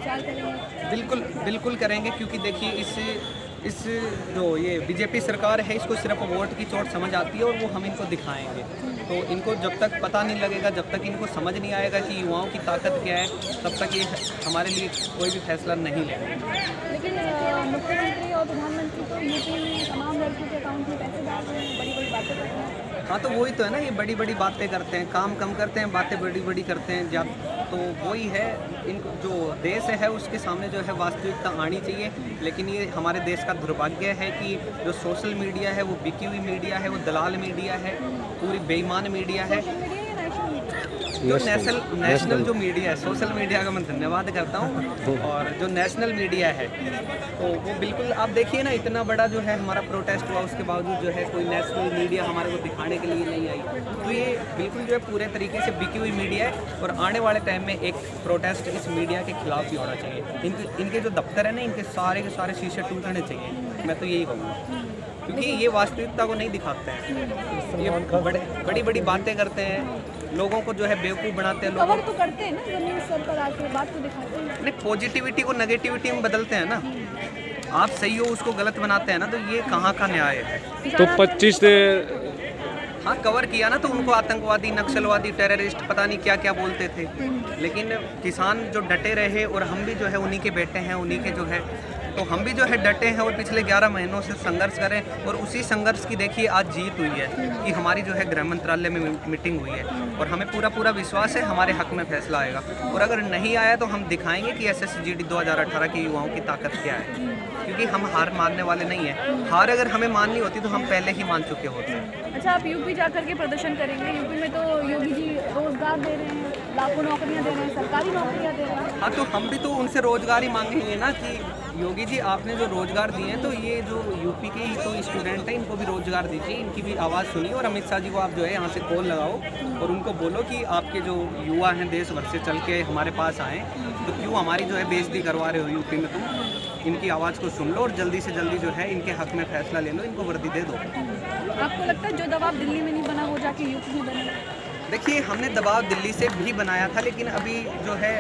प्रचार करेंगे? बिल्कुल बिल्कुल करेंगे, क्योंकि देखिए इस जो ये बीजेपी सरकार है, इसको सिर्फ वोट की चोट समझ आती है और वो हम इनको दिखाएंगे। तो इनको जब तक पता नहीं लगेगा, जब तक इनको समझ नहीं आएगा कि युवाओं की ताकत क्या है, तब तक ये हमारे लिए कोई भी फैसला नहीं लेंगे। लेकिन मुख्यमंत्री और प्रधानमंत्री तो यूपी में तमाम लड़कियों के अकाउंट में पैसे डाल रहे हैं, बड़ी बड़ी बातें कर रहे हैं। हाँ, तो वही तो है ना, ये बड़ी बड़ी बातें करते हैं, काम कम करते हैं, बातें बड़ी बड़ी करते हैं। जब तो वही है, इनको जो देश है उसके सामने जो है वास्तविकता आनी चाहिए। लेकिन ये हमारे देश का दुर्भाग्य है कि जो सोशल मीडिया है वो बिकी हुई मीडिया है, वो दलाल मीडिया है, पूरी बेईमान मीडिया है। जो नेशनल जो मीडिया है, सोशल मीडिया का मैं धन्यवाद करता हूँ, और जो नेशनल मीडिया है तो वो बिल्कुल, आप देखिए ना, इतना बड़ा जो है हमारा प्रोटेस्ट हुआ, उसके बावजूद जो है कोई नेशनल मीडिया हमारे को दिखाने के लिए नहीं आई। तो ये बिल्कुल जो है पूरे तरीके से बिकी हुई मीडिया है, और आने वाले टाइम में एक प्रोटेस्ट इस मीडिया के खिलाफ ही होना चाहिए। इनके जो दफ्तर है ना, इनके सारे के सारे शीशे टूटने चाहिए, मैं तो यही कहूँगा, क्योंकि ये वास्तविकता को नहीं दिखाते हैं। ये बड़ी बड़ी बातें करते हैं, लोगों को जो है बेवकूफ़ बनाते हैं। कवर तो करते हैं ना, जमीन स्तर पर आके बात तो दिखाते हैं। नहीं, पॉजिटिविटी को नेगेटिविटी में बदलते हैं ना। आप सही हो उसको गलत बनाते हैं ना, तो ये कहाँ का न्याय है? तो 25 से हाँ, कवर किया ना, तो उनको आतंकवादी, नक्सलवादी, टेररिस्ट, पता नहीं क्या क्या बोलते थे। लेकिन किसान जो डटे रहे, और हम भी जो है उन्हीं के बेटे हैं, उन्हीं के जो है, तो हम भी जो है डटे हैं और पिछले 11 महीनों से संघर्ष करें, और उसी संघर्ष की देखिए आज जीत हुई है कि हमारी जो है गृह मंत्रालय में मीटिंग हुई है, और हमें पूरा विश्वास है हमारे हक में फैसला आएगा। और अगर नहीं आया तो हम दिखाएंगे कि SSGD 2018 के युवाओं की ताकत क्या है, क्योंकि हम हार मानने वाले नहीं हैं। हार अगर हमें माननी होती तो हम पहले ही मान चुके होते। अच्छा, आप यूपी जा करके प्रदर्शन करेंगे? यूपी में तो योगी जी रोजगार दे रहे हैं, लाखों नौकरियां दे रहे हैं, सरकारी नौकरियां दे रहे हैं। हाँ, तो हम भी तो उनसे रोजगार ही मांगेंगे ना कि योगी जी आपने जो रोजगार दिए हैं, तो ये जो यूपी के ही तो स्टूडेंट हैं, इनको भी रोजगार दीजिए, इनकी भी आवाज़ सुनिए, और अमित शाह जी को आप जो है यहाँ से कॉल लगाओ और उनको बोलो कि आपके जो युवा हैं देश भर से चल के हमारे पास आएँ, तो क्यों हमारी जो है बेइज्जती करवा रहे हो यूपी में? तुम इनकी आवाज़ को सुन लो और जल्दी से जल्दी जो है इनके हक में फैसला ले लो, इनको वर्दी दे दो। आपको लगता है जो दबाव दिल्ली में नहीं बना वो जाके यूपी में बने? देखिए, हमने दबाव दिल्ली से भी बनाया था, लेकिन अभी जो है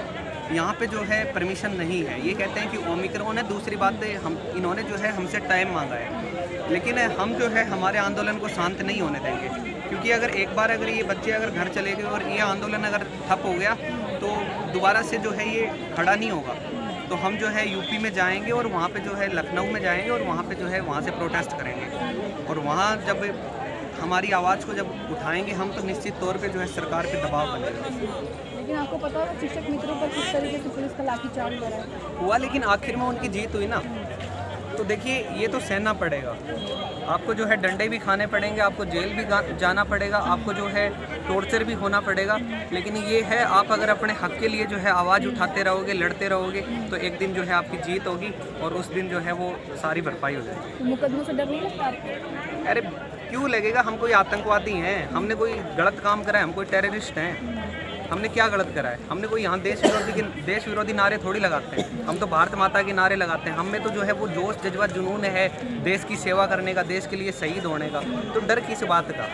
यहाँ पे जो है परमिशन नहीं है। ये कहते हैं कि ओमिक्रॉन है। दूसरी बात है, इन्होंने जो है हमसे टाइम मांगा है, लेकिन हम जो है हमारे आंदोलन को शांत नहीं होने देंगे, क्योंकि अगर एक बार अगर ये बच्चे अगर घर चले गए और ये आंदोलन अगर ठप हो गया तो दोबारा से जो है ये खड़ा नहीं होगा। तो हम जो है यूपी में जाएंगे, और वहाँ पे जो है लखनऊ में जाएंगे, और वहाँ पे जो है वहाँ से प्रोटेस्ट करेंगे, और वहाँ जब हमारी आवाज़ को जब उठाएंगे हम, तो निश्चित तौर पे जो है सरकार पे दबाव बनेगा। लेकिन आपको पता होगा शिक्षक मित्रों पर किस तरीके से पुलिस का लाठीचार्ज हो रहा है? हुआ, लेकिन आखिर में उनकी जीत हुई ना। तो देखिए, ये तो सहना पड़ेगा, आपको जो है डंडे भी खाने पड़ेंगे, आपको जेल भी जाना पड़ेगा, आपको जो है टॉर्चर भी होना पड़ेगा, लेकिन ये है, आप अगर अपने हक के लिए जो है आवाज़ उठाते रहोगे, लड़ते रहोगे, तो एक दिन जो है आपकी जीत होगी, और उस दिन जो है वो सारी भरपाई हो जाएगी। तो मुकदमों से डर नहीं लगता आपको? अरे क्यों लगेगा? हम कोई आतंकवादी हैं? हमने कोई गलत काम करा है? हम कोई टेररिस्ट हैं? हमने क्या गलत करा है? हमने कोई यहाँ देश विरोधी नारे थोड़ी लगाते हैं। हम तो भारत माता के नारे लगाते हैं। हम में तो जो है वो जोश, जज्बा, जुनून है देश की सेवा करने का, देश के लिए शहीद होने का। तो डर किस बात का?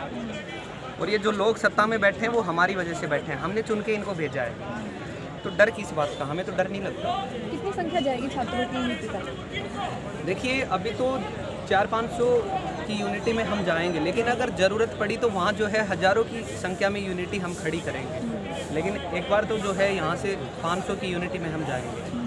और ये जो लोग सत्ता में बैठे हैं वो हमारी वजह से बैठे हैं, हमने चुन के इनको भेजा है, तो डर किस बात का? हमें तो डर नहीं लगता। कितनी संख्या जाएगी छात्रों की यूनिटी का? देखिए, अभी तो 400-500 की यूनिटी में हम जाएंगे, लेकिन अगर ज़रूरत पड़ी तो वहाँ जो है हज़ारों की संख्या में यूनिटी हम खड़ी करेंगे, लेकिन एक बार तो जो है यहाँ से 500 की यूनिटी में हम जाएंगे।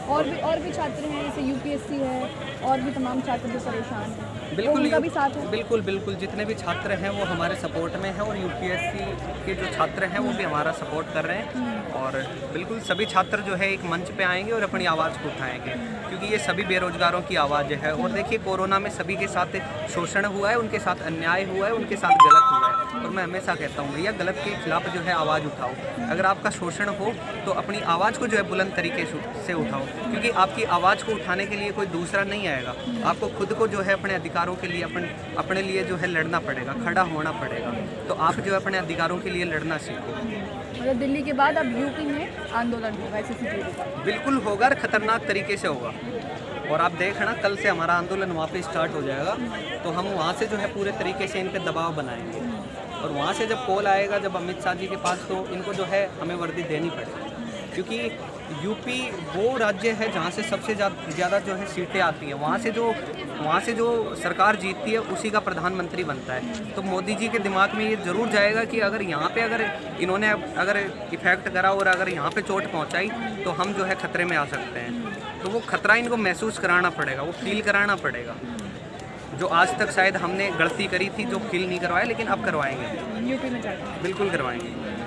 और भी छात्र हैं, जैसे यूपीएससी है, और भी तमाम छात्र जो परेशान हैं, बिल्कुल, उनका भी साथ है? बिल्कुल जितने भी छात्र हैं वो हमारे सपोर्ट में हैं, और यूपीएससी के जो छात्र हैं वो भी हमारा सपोर्ट कर रहे हैं, और बिल्कुल सभी छात्र जो है एक मंच पे आएंगे और अपनी आवाज़ को उठाएंगे, क्योंकि ये सभी बेरोजगारों की आवाज़ है। और देखिए, कोरोना में सभी के साथ शोषण हुआ है, उनके साथ अन्याय हुआ है, उनके साथ गलत हुआ है, और मैं हमेशा कहता हूँ भैया, गलत के खिलाफ जो है आवाज़ उठाओ। अगर आपका शोषण हो तो अपनी आवाज़ को जो है बुलंद तरीके से उठाओ, क्योंकि आपकी आवाज़ को उठाने के लिए कोई दूसरा नहीं आएगा। आपको खुद को जो है अपने अधिकारों के लिए अपने लिए जो है लड़ना पड़ेगा, खड़ा होना पड़ेगा। तो आप जो है अपने अधिकारों के लिए लड़ना सीखो। मतलब दिल्ली के बाद अब यूपी में आंदोलन होगा SSGD का? बिल्कुल होगा, और ख़तरनाक तरीके से होगा। और आप देखना, कल से हमारा आंदोलन वहाँ पे स्टार्ट हो जाएगा, तो हम वहाँ से जो है पूरे तरीके से इन पे दबाव बनाएंगे, और वहाँ से जब कॉल आएगा, जब अमित शाह जी के पास, तो इनको जो है हमें वर्दी देनी पड़ेगी, क्योंकि यूपी वो राज्य है जहाँ से सबसे ज़्यादा जो है सीटें आती हैं, वहाँ से जो सरकार जीतती है उसी का प्रधानमंत्री बनता है। तो मोदी जी के दिमाग में ये ज़रूर जाएगा कि अगर यहाँ पे अगर इन्होंने अगर इफ़ेक्ट करा और अगर यहाँ पे चोट पहुँचाई तो हम जो है खतरे में आ सकते हैं। तो वो खतरा इनको महसूस कराना पड़ेगा, वो फील कराना पड़ेगा, जो आज तक शायद हमने गलती करी थी जो फील नहीं करवाया, लेकिन अब करवाएंगे, यूपी में जाकर बिल्कुल करवाएंगे।